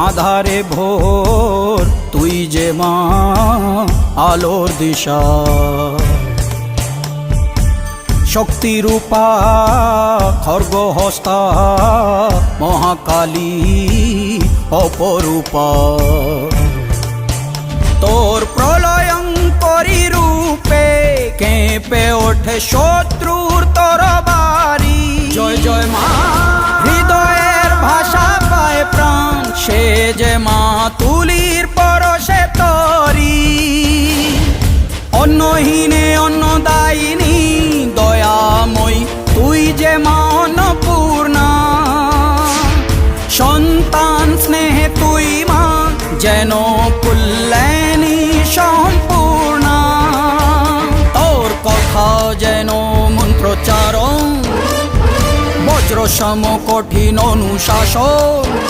আধারে ভোর তুই যে মা আলোর দিশা, শক্তিরূপা খর্গহস্তা মহাকালী অপরূপা। তোর প্রলয়ঙ্করী রূপে কেঁপে ওঠে শত্রুর তরবারি। জয় জয় মা, হৃদয়ের ভাষা পায় প্রাণ, সে যে মা তুলির পরশে তরি। অন্নহীনে অন্নদায়িনী দয়াময়ী, তুই যে মা অন্নপূর্ণা। সন্তান স্নেহে তুই মা যেন কল্যাণী সম্পূর্ণা। তোর কথা যেন মন্ত্রোচ্চারণ, বজ্র সম কঠিন অনুশাসন।